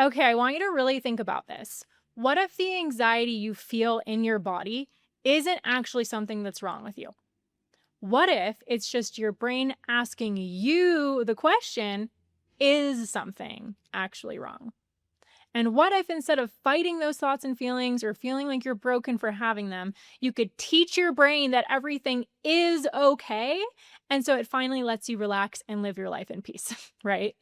Okay, I want you to really think about this. What if the anxiety you feel in your body isn't actually something that's wrong with you? What if it's just your brain asking you the question, is something actually wrong? And what if instead of fighting those thoughts and feelings or feeling like you're broken for having them, you could teach your brain that everything is okay? And so it finally lets you relax and live your life in peace, right?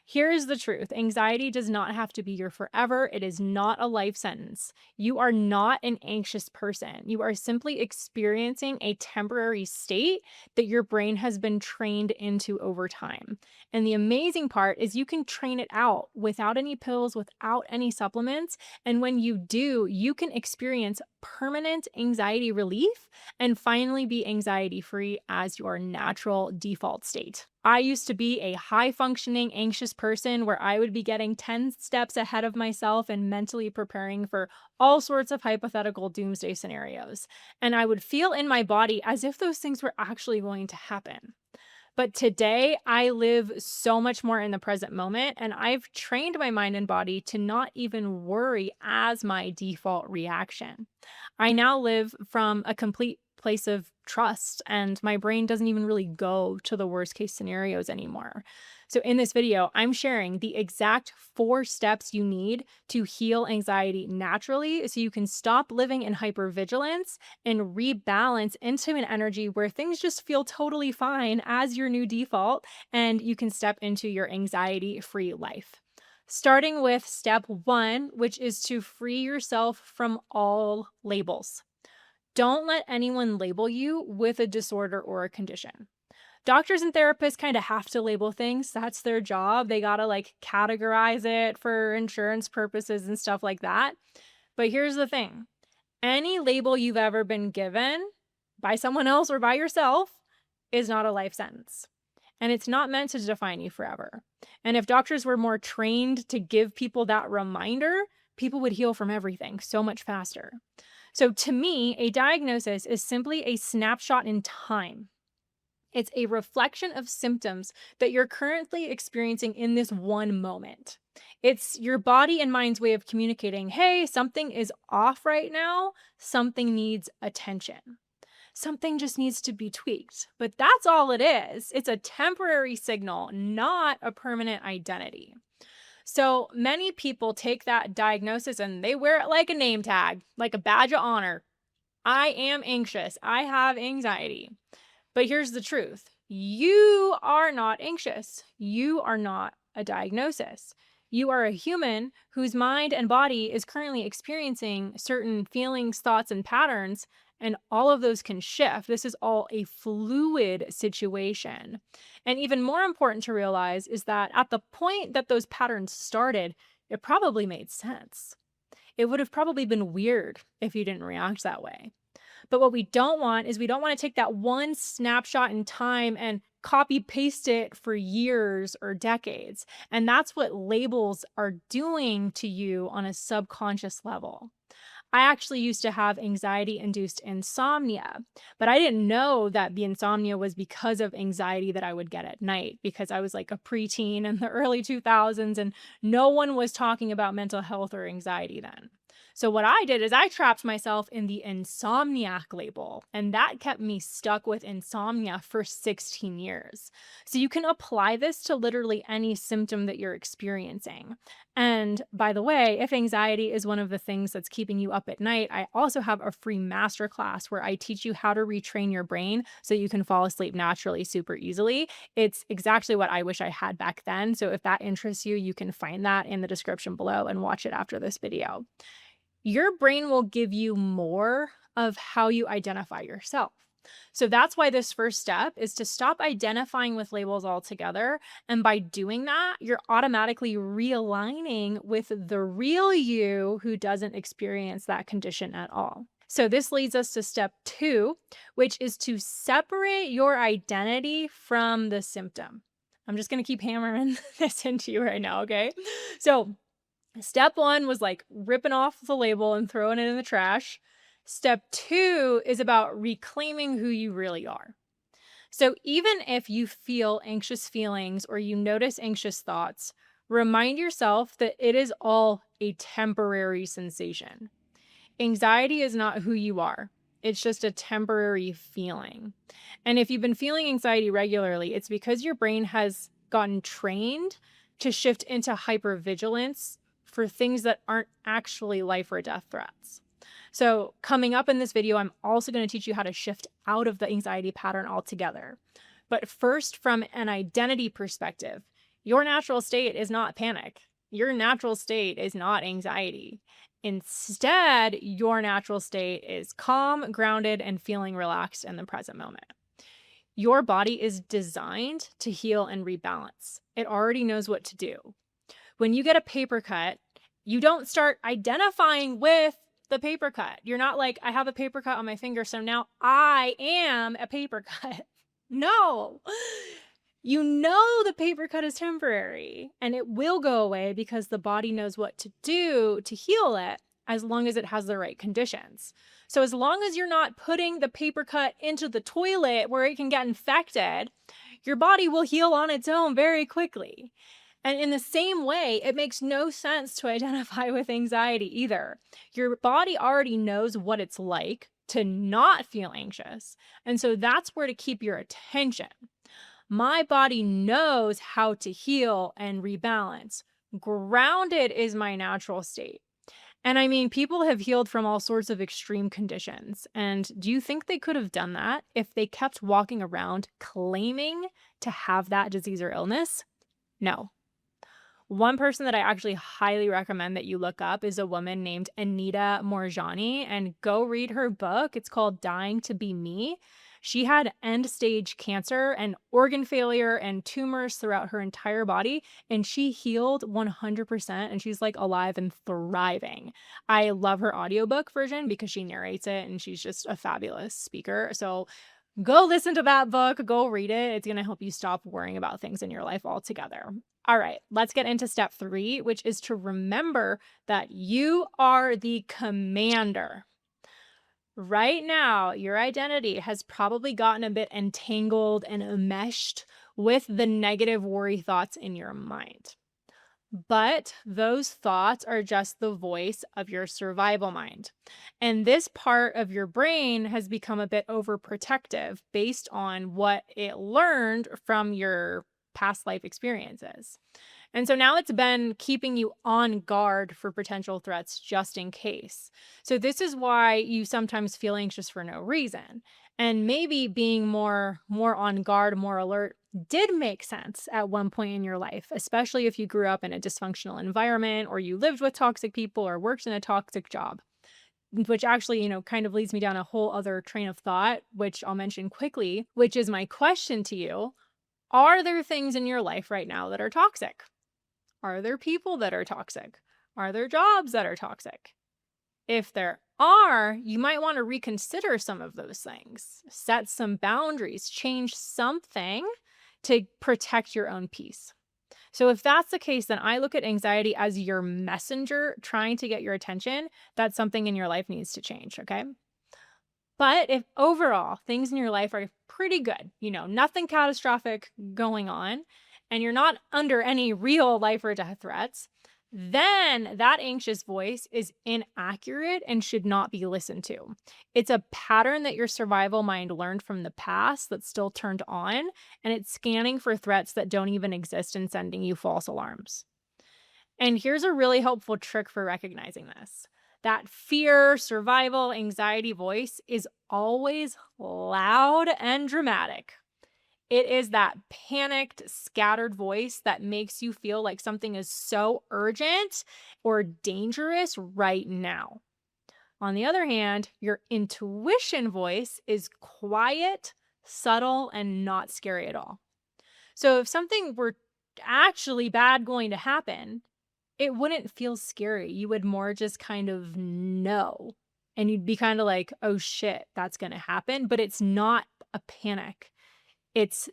Here's the truth: anxiety does not have to be your forever. It is not a life sentence. You are not an anxious person. You are simply experiencing a temporary state that your brain has been trained into over time. And the amazing part is you can train it out without any pills, without any supplements. And when you do, you can experience permanent anxiety relief and finally be anxiety free as your natural default state. I used to be a high functioning anxious person where I would be getting 10 steps ahead of myself and mentally preparing for all sorts of hypothetical doomsday scenarios. And I would feel in my body as if those things were actually going to happen. But today, I live so much more in the present moment, and I've trained my mind and body to not even worry as my default reaction. I now live from a complete place of trust, and my brain doesn't even really go to the worst case scenarios anymore. So, in this video, I'm sharing the exact 4 steps you need to heal anxiety naturally so you can stop living in hypervigilance and rebalance into an energy where things just feel totally fine as your new default and you can step into your anxiety free life. Starting with step 1, which is to free yourself from all labels. Don't let anyone label you with a disorder or a condition. Doctors and therapists kind of have to label things. That's their job. They got to categorize it for insurance purposes and stuff like that. But here's the thing: any label you've ever been given by someone else or by yourself is not a life sentence. And it's not meant to define you forever. And if doctors were more trained to give people that reminder, people would heal from everything so much faster. So to me, a diagnosis is simply a snapshot in time. It's a reflection of symptoms that you're currently experiencing in this one moment. It's your body and mind's way of communicating, hey, something is off right now, something needs attention. Something just needs to be tweaked. But that's all it is. It's a temporary signal, not a permanent identity. So many people take that diagnosis and they wear it like a name tag, like a badge of honor. I am anxious. I have anxiety. But here's the truth: you are not anxious. You are not a diagnosis. You are a human whose mind and body is currently experiencing certain feelings, thoughts, and patterns, and all of those can shift. This is all a fluid situation. And even more important to realize is that at the point that those patterns started, it probably made sense. It would have probably been weird if you didn't react that way. But what we don't want is we don't want to take that one snapshot in time and copy paste it for years or decades. And that's what labels are doing to you on a subconscious level. I actually used to have anxiety induced insomnia, but I didn't know that the insomnia was because of anxiety that I would get at night because I was like a preteen in the early 2000s and no one was talking about mental health or anxiety then. So what I did is I trapped myself in the insomniac label, and that kept me stuck with insomnia for 16 years. So you can apply this to literally any symptom that you're experiencing. And by the way, if anxiety is one of the things that's keeping you up at night, I also have a free masterclass where I teach you how to retrain your brain so you can fall asleep naturally super easily. It's exactly what I wish I had back then. So if that interests you, you can find that in the description below and watch it after this video. Your brain will give you more of how you identify yourself. So that's why this first step is to stop identifying with labels altogether. And by doing that, you're automatically realigning with the real you who doesn't experience that condition at all. So this leads us to step 2, which is to separate your identity from the symptom. I'm just going to keep hammering this into you right now, okay? So step 1 was like ripping off the label and throwing it in the trash. Step 2 is about reclaiming who you really are. So even if you feel anxious feelings or you notice anxious thoughts, Remind yourself that it is all a temporary sensation. Anxiety is not who you are. It's just a temporary feeling. And if you've been feeling anxiety regularly, it's because your brain has gotten trained to shift into hypervigilance for things that aren't actually life or death threats. So, coming up in this video, I'm also going to teach you how to shift out of the anxiety pattern altogether. But first, from an identity perspective, your natural state is not panic. Your natural state is not anxiety. Instead, your natural state is calm, grounded, and feeling relaxed in the present moment. Your body is designed to heal and rebalance. It already knows what to do. When you get a paper cut, you don't start identifying with the paper cut. You're not like, I have a paper cut on my finger, so now I am a paper cut. No. You know the paper cut is temporary and it will go away because the body knows what to do to heal it as long as it has the right conditions. So as long as you're not putting the paper cut into the toilet where it can get infected, your body will heal on its own very quickly. And in the same way, it makes no sense to identify with anxiety either. Your body already knows what it's like to not feel anxious. And so that's where to keep your attention. My body knows how to heal and rebalance. Grounded is my natural state. And I mean, people have healed from all sorts of extreme conditions. And do you think they could have done that if they kept walking around claiming to have that disease or illness? No. One person that I actually highly recommend that you look up is a woman named Anita Morjani, and go read her book. It's called Dying to Be Me. She had end stage cancer and organ failure and tumors throughout her entire body, and she healed 100%, and she's like alive and thriving. I love her audiobook version because she narrates it and she's just a fabulous speaker. So go listen to that book, go read it. It's going to help you stop worrying about things in your life altogether. All right, let's get into step 3, which is to remember that you are the commander. Right now, your identity has probably gotten a bit entangled and enmeshed with the negative worry thoughts in your mind. But those thoughts are just the voice of your survival mind. And this part of your brain has become a bit overprotective based on what it learned from your past life experiences. And so now it's been keeping you on guard for potential threats just in case. So this is why you sometimes feel anxious for no reason. And maybe being more on guard, more alert did make sense at one point in your life, especially if you grew up in a dysfunctional environment or you lived with toxic people or worked in a toxic job, which actually, kind of leads me down a whole other train of thought, which I'll mention quickly, which is my question to you. Are there things in your life right now that are toxic? Are there people that are toxic? Are there jobs that are toxic? If there are, you might want to reconsider some of those things, set some boundaries, change something to protect your own peace. So if that's the case, then I look at anxiety as your messenger trying to get your attention. That's something in your life needs to change, okay? But if overall things in your life are pretty good, nothing catastrophic going on, and you're not under any real life or death threats, then that anxious voice is inaccurate and should not be listened to. It's a pattern that your survival mind learned from the past that's still turned on, and it's scanning for threats that don't even exist and sending you false alarms. And here's a really helpful trick for recognizing this. That fear, survival, anxiety voice is always loud and dramatic. It is that panicked, scattered voice that makes you feel like something is so urgent or dangerous right now. On the other hand, your intuition voice is quiet, subtle, and not scary at all. So if something were actually bad going to happen, it wouldn't feel scary. You would more just kind of know. And you'd be kind of like, oh shit, that's going to happen. But it's not a panic. It's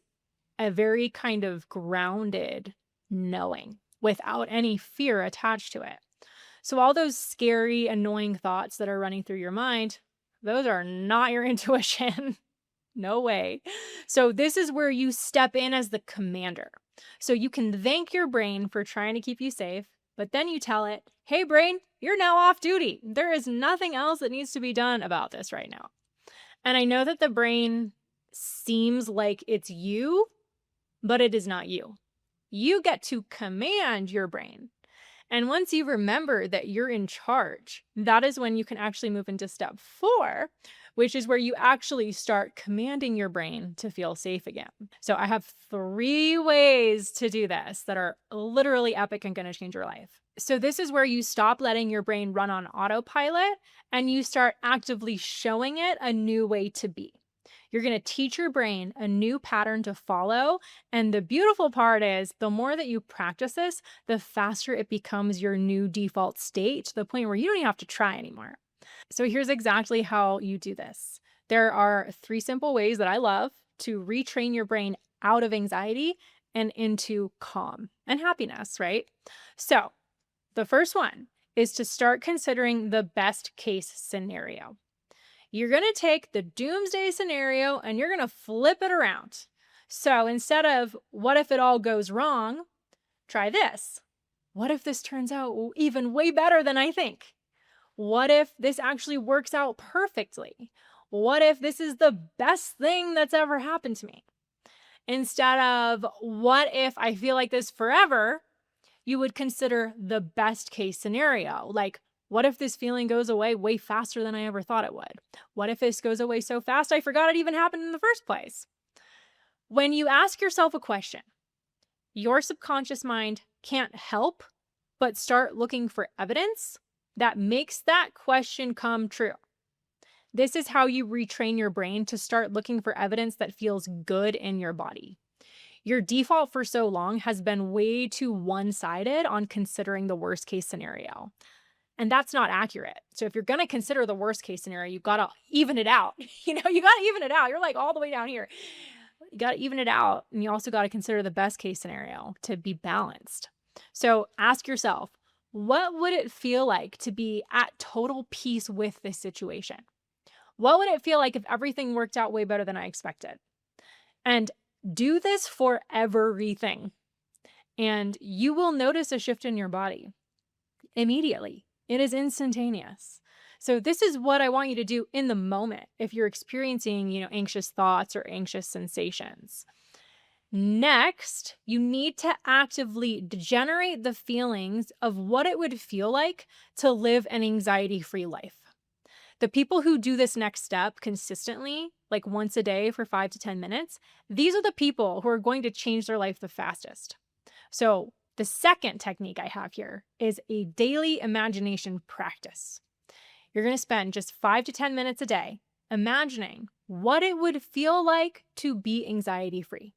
a very kind of grounded knowing without any fear attached to it. So all those scary, annoying thoughts that are running through your mind, those are not your intuition. No way. So this is where you step in as the commander. So you can thank your brain for trying to keep you safe, but then you tell it, hey, brain, you're now off duty. There is nothing else that needs to be done about this right now. And I know that the brain seems like it's you, but it is not you. You get to command your brain. And once you remember that you're in charge, that is when you can actually move into step 4, which is where you actually start commanding your brain to feel safe again. So I have 3 ways to do this that are literally epic and going to change your life. So this is where you stop letting your brain run on autopilot and you start actively showing it a new way to be. You're going to teach your brain a new pattern to follow. And the beautiful part is the more that you practice this, the faster it becomes your new default state to the point where you don't even have to try anymore. So here's exactly how you do this. There are 3 simple ways that I love to retrain your brain out of anxiety and into calm and happiness, right? So the first one is to start considering the best case scenario. You're going to take the doomsday scenario and you're going to flip it around. So instead of what if it all goes wrong, try this. What if this turns out even way better than I think? What if this actually works out perfectly? What if this is the best thing that's ever happened to me? Instead of what if I feel like this forever, you would consider the best case scenario. Like, what if this feeling goes away way faster than I ever thought it would? What if this goes away so fast I forgot it even happened in the first place? When you ask yourself a question, your subconscious mind can't help but start looking for evidence that makes that question come true. This is how you retrain your brain to start looking for evidence that feels good in your body. Your default for so long has been way too one-sided on considering the worst case scenario. And that's not accurate. So if you're going to consider the worst case scenario, you've got to even it out. You got to even it out. You're like all the way down here. You got to even it out. And you also got to consider the best case scenario to be balanced. So ask yourself, what would it feel like to be at total peace with this situation? What would it feel like if everything worked out way better than I expected? And do this for everything. And you will notice a shift in your body immediately. It is instantaneous. So this is what I want you to do in the moment if you're experiencing, anxious thoughts or anxious sensations. Next, you need to actively generate the feelings of what it would feel like to live an anxiety-free life. The people who do this next step consistently, like once a day for 5 to 10 minutes, these are the people who are going to change their life the fastest. So the second technique I have here is a daily imagination practice. You're going to spend just 5 to 10 minutes a day imagining what it would feel like to be anxiety-free.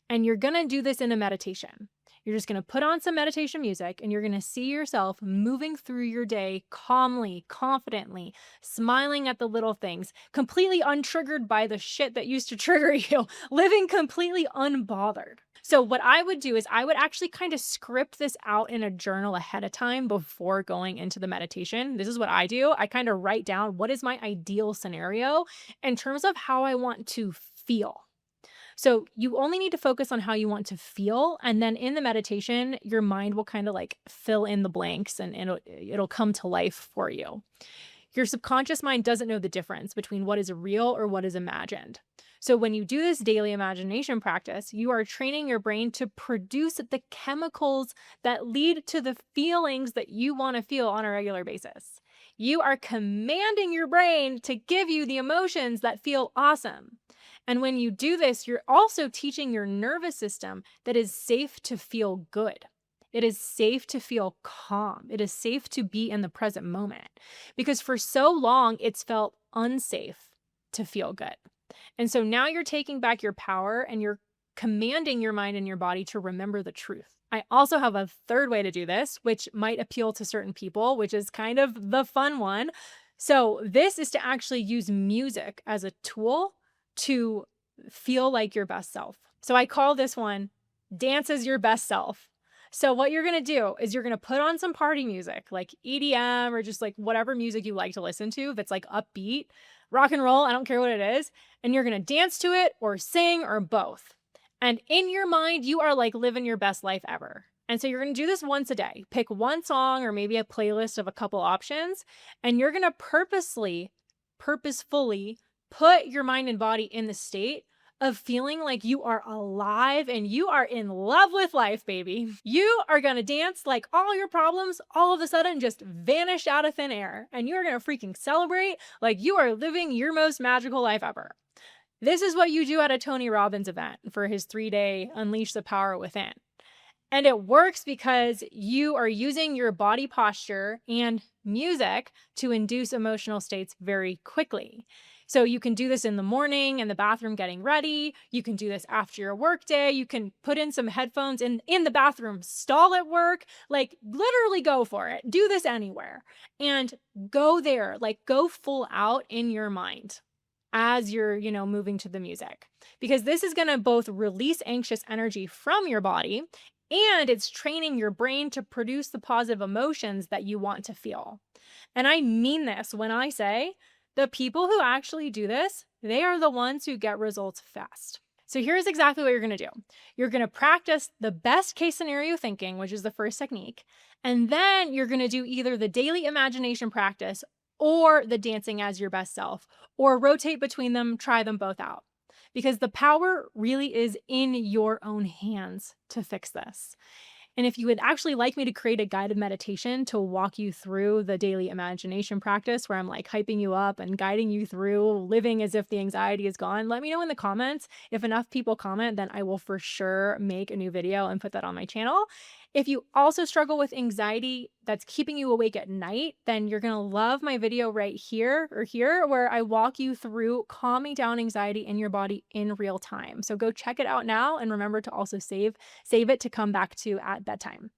And you're going to do this in a meditation. You're just going to put on some meditation music and you're going to see yourself moving through your day calmly, confidently, smiling at the little things, completely untriggered by the shit that used to trigger you, living completely unbothered. So what I would do is I would actually kind of script this out in a journal ahead of time before going into the meditation. This is what I do. I kind of write down what is my ideal scenario in terms of how I want to feel. So you only need to focus on how you want to feel. And then in the meditation, your mind will kind of like fill in the blanks and it'll come to life for you. Your subconscious mind doesn't know the difference between what is real or what is imagined. So when you do this daily imagination practice, you are training your brain to produce the chemicals that lead to the feelings that you want to feel on a regular basis. You are commanding your brain to give you the emotions that feel awesome. And when you do this, you're also teaching your nervous system that it's safe to feel good. It is safe to feel calm. It is safe to be in the present moment. Because for so long, it's felt unsafe to feel good. And so now you're taking back your power and you're commanding your mind and your body to remember the truth. I also have a third way to do this, which might appeal to certain people, which is kind of the fun one. So this is to actually use music as a tool to feel like your best self. So I call this one Dance as Your Best Self. So what you're going to do is you're going to put on some party music like EDM or just like whatever music you like to listen to that's like upbeat, rock and roll, I don't care what it is. And you're going to dance to it or sing or both. And in your mind, you are like living your best life ever. And so you're going to do this once a day. Pick one song or maybe a playlist of a couple options, and you're going to purposefully put your mind and body in the state of feeling like you are alive and you are in love with life, baby. You are going to dance like all your problems all of a sudden just vanish out of thin air, and you're going to freaking celebrate like you are living your most magical life ever. This is what you do at a Tony Robbins event for his 3-day Unleash the Power Within. And it works because you are using your body posture and music to induce emotional states very quickly. So you can do this in the morning, in the bathroom getting ready. You can do this after your work day. You can put in some headphones in the bathroom stall at work. Like, literally go for it. Do this anywhere and go there. Like, go full out in your mind as you're, moving to the music, because this is going to both release anxious energy from your body, and it's training your brain to produce the positive emotions that you want to feel. And I mean this when I say the people who actually do this, they are the ones who get results fast. So here's exactly what you're going to do. You're going to practice the best case scenario thinking, which is the first technique. And then you're going to do either the daily imagination practice or the dancing as your best self, or rotate between them, try them both out. Because the power really is in your own hands to fix this. And if you would actually like me to create a guided meditation to walk you through the daily imagination practice, where I'm like hyping you up and guiding you through living as if the anxiety is gone, let me know in the comments. If enough people comment, then I will for sure make a new video and put that on my channel. If you also struggle with anxiety that's keeping you awake at night, then you're going to love my video right here or here, where I walk you through calming down anxiety in your body in real time. So go check it out now, and remember to also save it to come back to at bedtime.